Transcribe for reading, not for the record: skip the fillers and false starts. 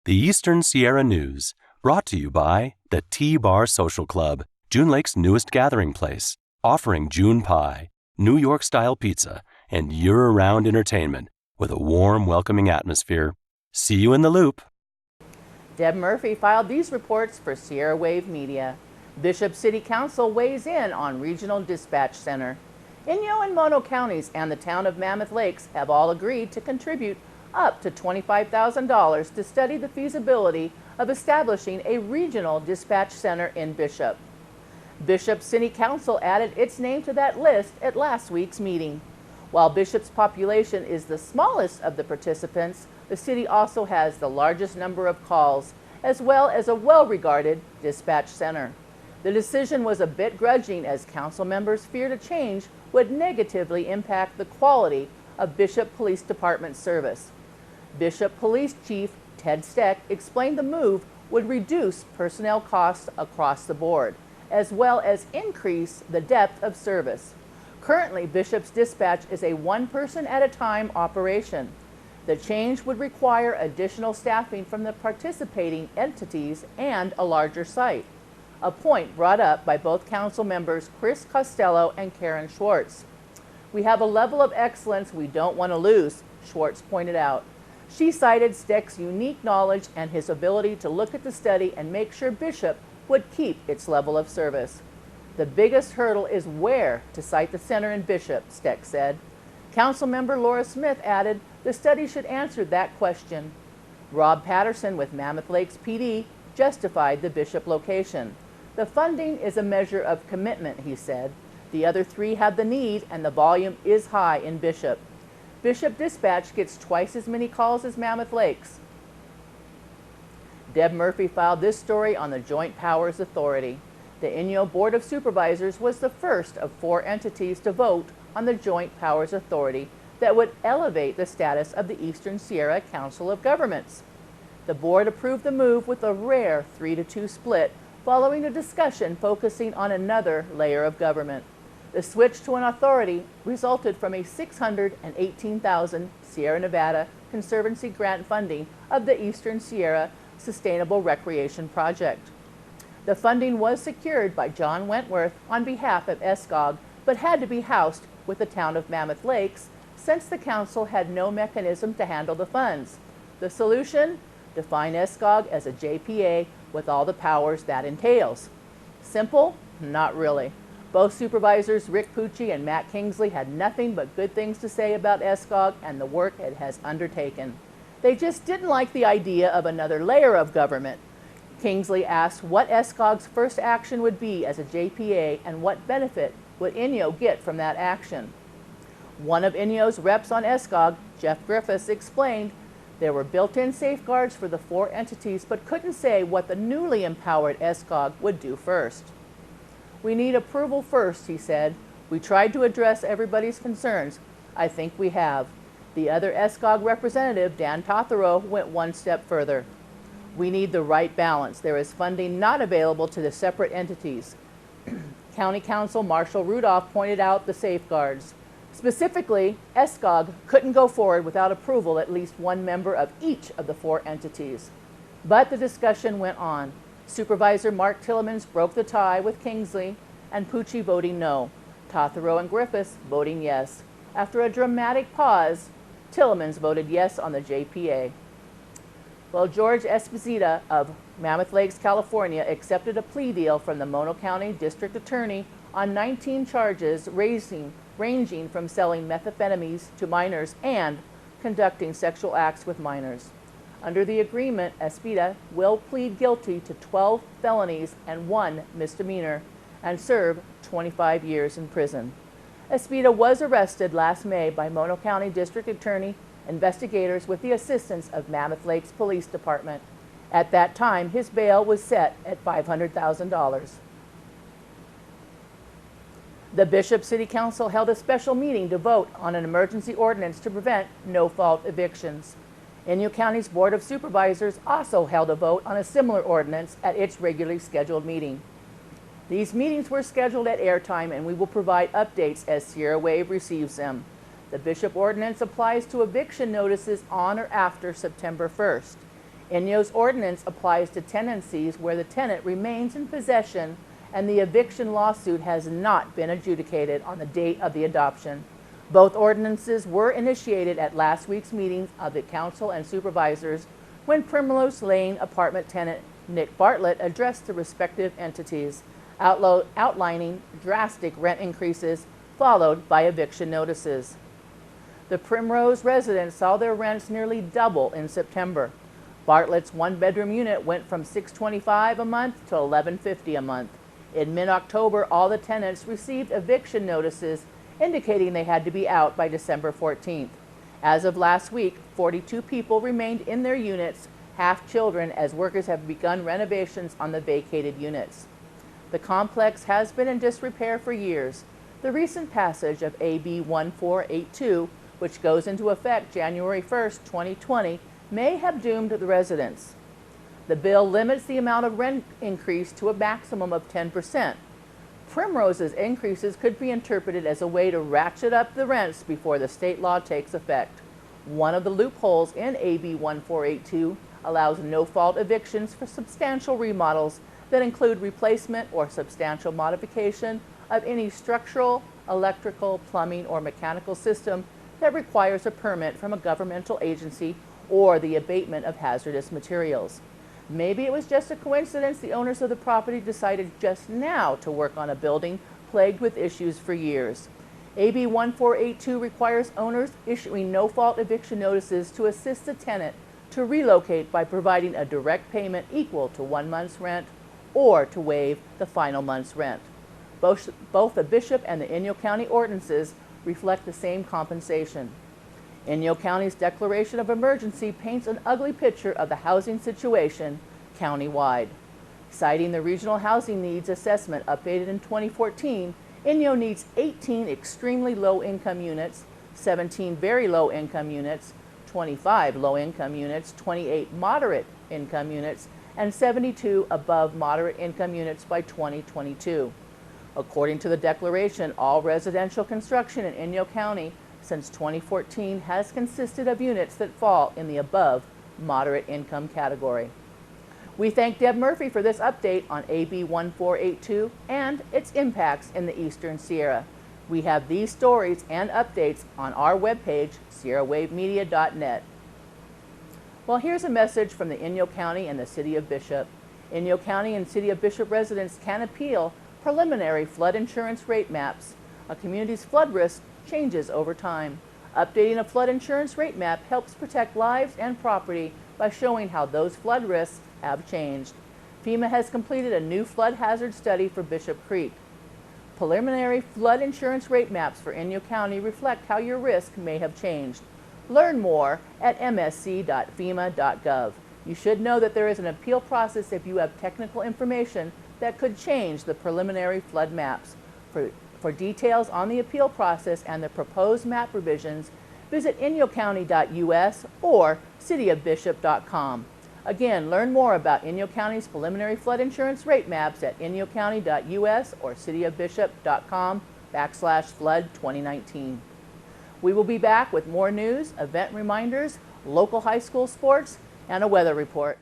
The Eastern Sierra News, brought to you by the T-Bar Social Club, June Lake's newest gathering place, offering June pie, New York-style pizza, and year-round entertainment with a warm, welcoming atmosphere. See you in the Loop. Deb Murphy filed these reports for Sierra Wave Media. Bishop City Council weighs in on Regional Dispatch Center. Inyo and Mono counties and the town of Mammoth Lakes have all agreed to contribute up to $25,000 to study the feasibility of establishing a regional dispatch center in Bishop. Bishop City Council added its name to that list at last week's meeting. While Bishop's population is the smallest of the participants, the city also has the largest number of calls, as well as a well-regarded dispatch center. The decision was a bit grudging as council members feared a change would negatively impact the quality of Bishop Police Department service. Bishop Police Chief Ted Steck explained the move would reduce personnel costs across the board, as well as increase the depth of service. Currently, Bishop's dispatch is a one-person-at-a-time operation. The change would require additional staffing from the participating entities and a larger site, a point brought up by both council members Chris Costello and Karen Schwartz. "We have a level of excellence we don't want to lose," Schwartz pointed out. She cited Steck's unique knowledge and his ability to look at the study and make sure Bishop would keep its level of service. "The biggest hurdle is where to site the center in Bishop," Steck said. Councilmember Laura Smith added the study should answer that question. Rob Patterson with Mammoth Lakes PD justified the Bishop location. "The funding is a measure of commitment," he said. "The other three have the need and the volume is high in Bishop. Bishop Dispatch gets twice as many calls as Mammoth Lakes." Deb Murphy filed this story on the Joint Powers Authority. The Inyo Board of Supervisors was the first of 4 entities to vote on the Joint Powers Authority that would elevate the status of the Eastern Sierra Council of Governments. The board approved the move with a rare 3-2 split following a discussion focusing on another layer of government. The switch to an authority resulted from a $618,000 Sierra Nevada Conservancy grant funding of the Eastern Sierra Sustainable Recreation Project. The funding was secured by John Wentworth on behalf of ESCOG, but had to be housed with the town of Mammoth Lakes since the council had no mechanism to handle the funds. The solution? Define ESCOG as a JPA with all the powers that entails. Simple? Not really. Both supervisors, Rick Pucci and Matt Kingsley, had nothing but good things to say about ESCOG and the work it has undertaken. They just didn't like the idea of another layer of government. Kingsley asked what ESCOG's first action would be as a JPA and what benefit would Inyo get from that action. One of Inyo's reps on ESCOG, Jeff Griffiths, explained there were built-in safeguards for the 4 entities but couldn't say what the newly empowered ESCOG would do first. "We need approval first," he said. "We tried to address everybody's concerns. I think we have." The other ESCOG representative, Dan Tothero, went one step further. "We need the right balance. There is funding not available to the separate entities." County Counsel Marshall Rudolph pointed out the safeguards. Specifically, ESCOG couldn't go forward without approval at least one member of each of the 4 entities. But the discussion went on. Supervisor Mark Tillemans broke the tie with Kingsley and Pucci voting no, Tothero and Griffiths voting yes. After a dramatic pause, Tillemans voted yes on the JPA. Well, George Esposito of Mammoth Lakes, California, accepted a plea deal from the Mono County District Attorney on 19 charges ranging from selling methamphetamines to minors and conducting sexual acts with minors. Under the agreement, Esposito will plead guilty to 12 felonies and 1 misdemeanor and serve 25 years in prison. Esposito was arrested last May by Mono County District Attorney investigators with the assistance of Mammoth Lakes Police Department. At that time, his bail was set at $500,000. The Bishop City Council held a special meeting to vote on an emergency ordinance to prevent no-fault evictions. Inyo County's Board of Supervisors also held a vote on a similar ordinance at its regularly scheduled meeting. These meetings were scheduled at airtime, and we will provide updates as Sierra Wave receives them. The Bishop ordinance applies to eviction notices on or after September 1st. Inyo's ordinance applies to tenancies where the tenant remains in possession and the eviction lawsuit has not been adjudicated on the date of the adoption. Both ordinances were initiated at last week's meetings of the council and supervisors when Primrose Lane apartment tenant Nick Bartlett addressed the respective entities, outlining drastic rent increases followed by eviction notices. The Primrose residents saw their rents nearly double in September. Bartlett's one-bedroom unit went from $625 a month to $1150 a month. In mid-October, all the tenants received eviction notices indicating they had to be out by December 14th. As of last week, 42 people remained in their units, half children, as workers have begun renovations on the vacated units. The complex has been in disrepair for years. The recent passage of AB 1482, which goes into effect January 1st, 2020, may have doomed the residents. The bill limits the amount of rent increase to a maximum of 10%. Primrose's increases could be interpreted as a way to ratchet up the rents before the state law takes effect. One of the loopholes in AB 1482 allows no-fault evictions for substantial remodels that include replacement or substantial modification of any structural, electrical, plumbing, or mechanical system that requires a permit from a governmental agency or the abatement of hazardous materials. Maybe it was just a coincidence the owners of the property decided just now to work on a building plagued with issues for years. AB 1482 requires owners issuing no-fault eviction notices to assist the tenant to relocate by providing a direct payment equal to 1 month's rent or to waive the final month's rent. Both the Bishop and the Inyo County ordinances reflect the same compensation. Inyo County's declaration of emergency paints an ugly picture of the housing situation countywide. Citing the Regional Housing Needs Assessment updated in 2014, Inyo needs 18 extremely low-income units, 17 very low-income units, 25 low-income units, 28 moderate-income units, and 72 above moderate-income units by 2022. According to the declaration, all residential construction in Inyo County since 2014 has consisted of units that fall in the above moderate income category. We thank Deb Murphy for this update on AB 1482 and its impacts in the Eastern Sierra. We have these stories and updates on our webpage, sierrawavemedia.net. Well, here's a message from the Inyo County and the City of Bishop. Inyo County and City of Bishop residents can appeal preliminary flood insurance rate maps. A community's flood risk changes over time. Updating a flood insurance rate map helps protect lives and property by showing how those flood risks have changed. FEMA has completed a new flood hazard study for Bishop Creek. Preliminary flood insurance rate maps for Inyo County reflect how your risk may have changed. Learn more at msc.fema.gov. You should know that there is an appeal process if you have technical information that could change the preliminary flood maps. For details on the appeal process and the proposed map revisions, visit inyocounty.us or cityofbishop.com. Again, learn more about Inyo County's preliminary flood insurance rate maps at inyocounty.us or cityofbishop.com/flood 2019. We will be back with more news, event reminders, local high school sports, and a weather report.